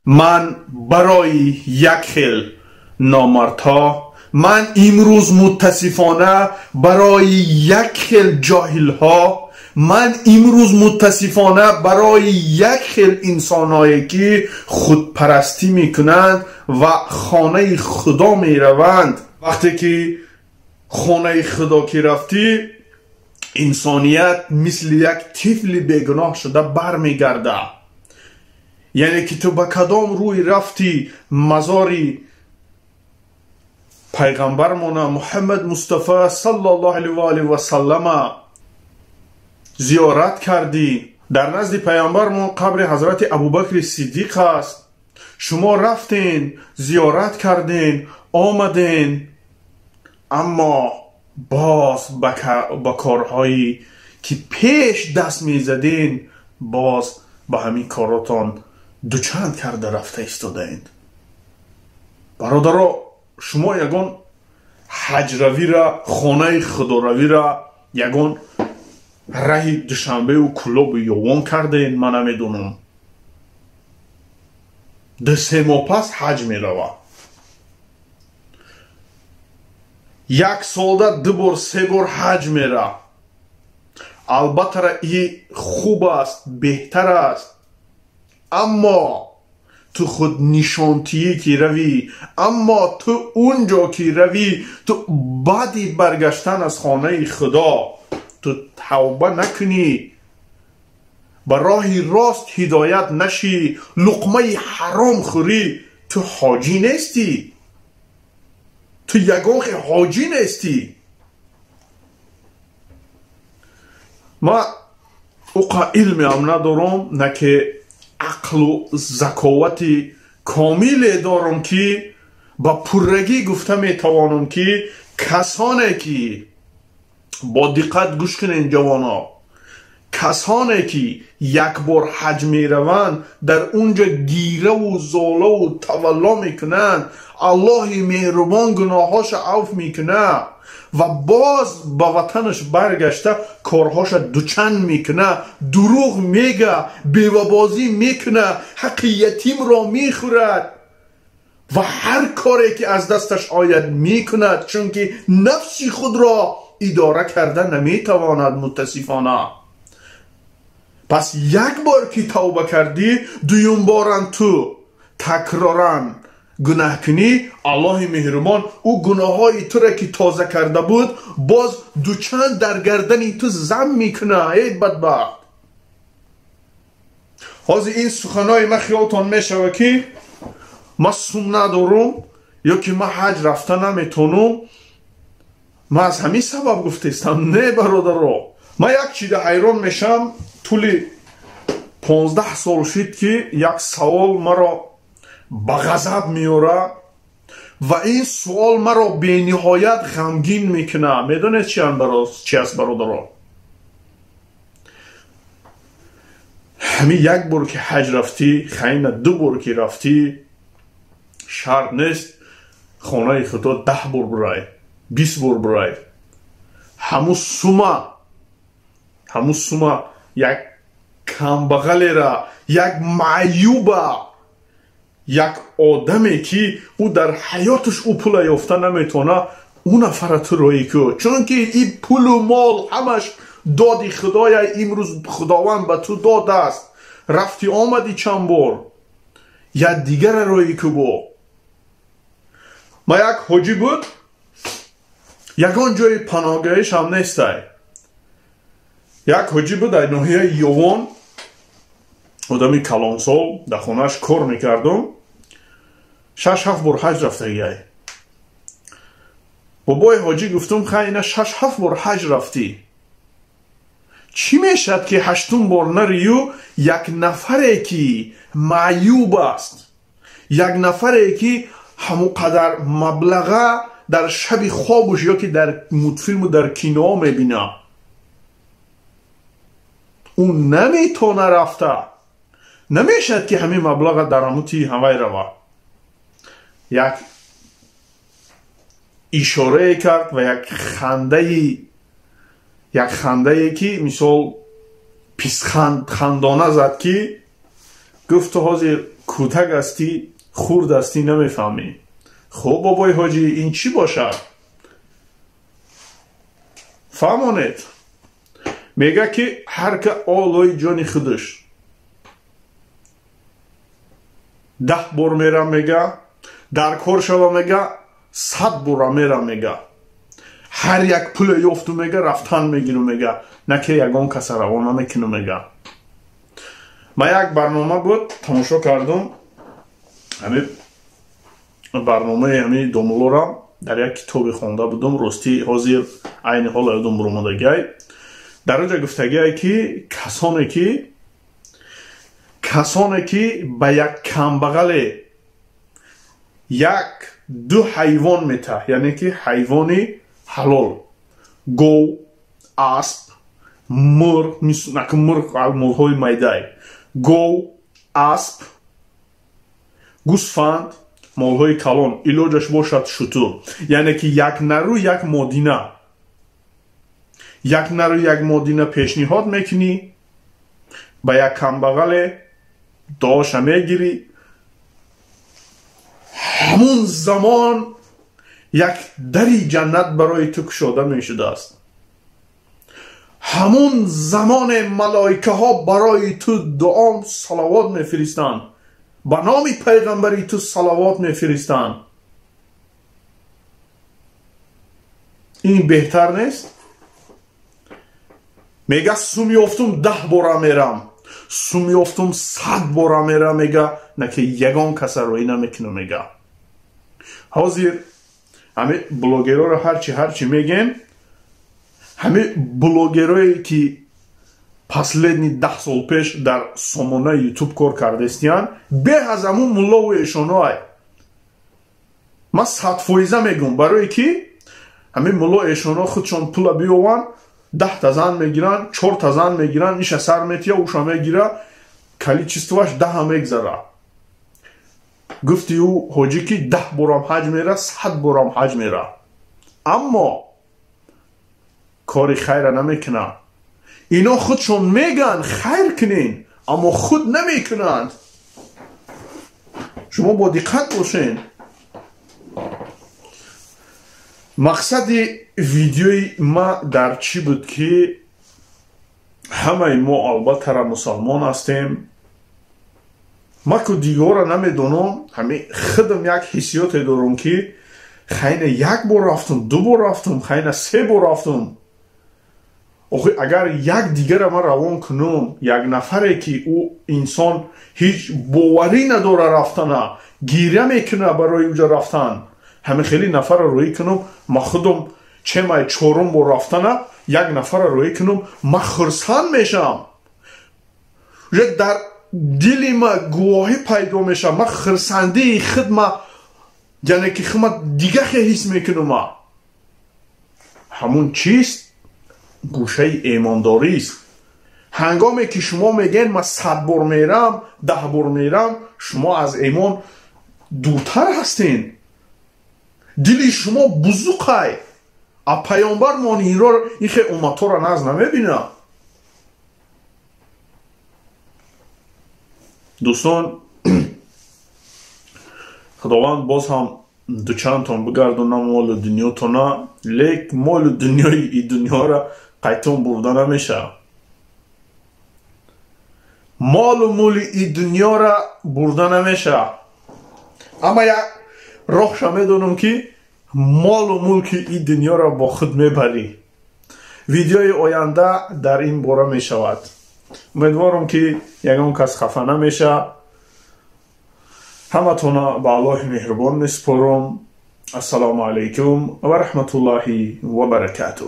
من برای یک خیل نامردها، من امروز متاسفانه برای یک خیل جاهل ها، من امروز متاسفانه برای یک خیل انسانهایی که خودپرستی میکنند و خانه خدا میروند. وقتی که خانه خدا که رفتی، انسانیت مثل یک طفل بیگناه شده برمیگرده. یعنی که تو به کدام روی رفتی مزاری پیغمبرمون محمد مصطفی صلی الله علیه و آله و سلم زیارت کردی. در نزد پیامبرمون قبر حضرت ابوبکر صدیق است. شما رفتین زیارت کردین آمدین، اما باز با کارهایی که پیش دست میزدین باز به همین کاراتان دوچند کرده رفته ایستادین. برادرها، شما یگان حج روی را، خانه خدا روی را یگان راه دوشنبه و کلوب یوان کردین. من نمیدونم دو سه ماه پس حج میروه. یک سالده دو بار سه بار حج میره. البته این خوب است، بهتر است، اما تو خود نشانتی که روی، اما تو اونجا که روی، تو بعدی برگشتن از خانه خدا تو توبه نکنی، به راه راست هدایت نشی، لقمه حرام خوری، تو حاجی نیستی، تو یگان حاجی نیستی. ما اوقا علم هم ندارم، نه که عقل و ذکاوت کامل دارم که با پرگی گفته میتوانم که کسانی که با دقت گوش کنین جوانا، کسانی که یک بار حج میروند در اونجا گیره و زاله و تولا میکنند، الله مهربان گناهاش عفو میکنه و باز با وطنش برگشته کارهاش دوچند میکنه، دروغ میگه، بیوه‌بازی میکنه، حق یتیم را میخورد و هر کاری که از دستش آید میکند، چون که نفس خود را اداره کرده نمیتواند متاسفانه. پس یک بار که توبه کردی، دویم بارن تو تکرارن گناه کنی، الله مهربان او گناه های تو را که تازه کرده بود باز دوچند در گردن تو زم میکنه. ای بدبخت. حاضر این سخنهای من خیالتان میشوه که من سوم ندارم یا که من حج رفته نمیتونم. من از همین سبب گفته استم. نه برادرها، من یک چیز حیران میشم. طول 15 سال شد که یک سوال مرا به غضب میاره و این سوال مرا به نهایت غمگین میکنه. میدونید چی است برادرها؟ همین یک بار که حج رفتی، خیلی دو بار که رفتی، شرط نیست خانه خدا 10 بار برای 20 بار برای. همون سوما یک کمبغلی را، یک معیوبه، یک آدمی که او در حیاتش او پول یافته نمیتونه، اون نفر تو رایی که چون که این پول و مال همش دادی خدای، امروز خداوند به تو داده است، رفتی آمدی چند بار، یا دیگر رایی که با ما یک حاجی بود، یکان جای پناهگاهیش هم نیسته. یک حاجی بود در ناحیه یوان، آدمی کلانسال، در خونهش کار میکردم. 6-7 بار حج رفته گیه. بابای حاجی گفتم خیلی 6-7 بار حج رفتی، چی میشد که 8م بار نریو؟ یک نفره که معیوب است، یک نفره که همون قدر مبلغه در شب خوابش یا که در مدفیلم و در کینو میبینه، اون نمیتونه رفته، نمیشد که همین مبلغ در هموتی همه روه. یک اشاره کرد و یک خنده که مثال پیسخند خندانه زد که گفت تو حاضر کودک هستی خورد هستی نمیفهمی. خب بابای حاجی این چی باشد؟ فهمانید میگه که هر که آلای جانی خودش 10 بار میرم میگه در کار شوم میگه 100 بار میرم میگه هر یک پول یافتم میگه رفتن میگیرم میگه نه که یگان کس روانه میکنم میگه. من یک برنامه بود تماشا کردم همین برنامه همین دوملورم در یک کتابی خونده بودم راستی حاضر عین حال یادم برآمده در اونجا گفتگی که کسانی که به یک کمبغل یک دو حیوان میته یعنی که حیوانی حلال گو اسب مرغ نکه مرغ‌های میده گو اسب گوسفند مالهای کلان علاجش باشد شتر یعنی که یک نرو یک مادینه پیشنهاد میکنی با یک کمبغل داشته میگیری همون زمان یک دری جنت برای تو گشوده میشده است. همون زمان ملائکه ها برای تو دعا صلوات میفرستند با نام پیغمبری تو صلوات میفرستند. این بهتر نیست؟ میگه سوم یافتم 10 بار میرم سوم یافتم 100 بار میرم میگه نه که یگان کس روی نمیکنه میگه. حاضر همه بلوگرها رو هرچی میگن همه بلوگرهایی که последний 10 سال پیش در سامانه یوتیوب کار کرده استیان به از همون ملا و ایشانای من 100% میگم برای که همه ملا ایشانا خودشان پول بیوان 10 تا زن میگیرن 4 تا زن میگیرن ایش سر میتیا اوشا میگیره کلی چیستواش 10 میگذره. گفتی او حاجی که 10 بارم حج میره 100 بارم حج میره اما کاری خیر نمیکنن. اینا خودشون میگن خیر کنین اما خود نمیکنند. شما با دقت باشین. مقصد ویدیوی ما در چی بود که همه ما البته مسلمان هستیم ما که دیگه را نمیدونم همه خودم یک حسیات دارم که خیلی 1 بار رفتم 2 بار رفتم خیلی 3 بار رفتم. اگر یک دیگر را من روان کنم یک نفره که او انسان هیچ باوری نداره رفتنه گیره میکنه برای اوجا رفتن همه خیلی نفر را روی کنم ما خودم چه مای 4 بار رفتنه یک نفر را روی کنم ما خرسان میشم در دلی ما گواهی پیدا میشه ما خرسنده خود ما یعنی که خود دیگه حس میکنم همون چیست گوشه ایمانداری است. هنگامی که شما میگین ما 100 بار میرم 10 بار میرم شما از ایمان دورتر هستین دلی شما بزرگه ا پیامبر مان این را این خیلی امتا را ناز نمیبینه. دوستان خداوند باز هم دو چندتان بگردونم مال دنیا تونه لیک مال دنیای ای دنیا را قیتون برده نمیشه. مال و مول ای دنیا را برده نمیشه اما یک راه میدونم که مال و ملک ای دنیا را با خود میبری. ویدیوی آینده در این باره میشود. امیدوارم که یگان کس خفه نمیشه. همه تونه به الله مهربان میسپارم. السلام علیکم و رحمت الله و برکاته.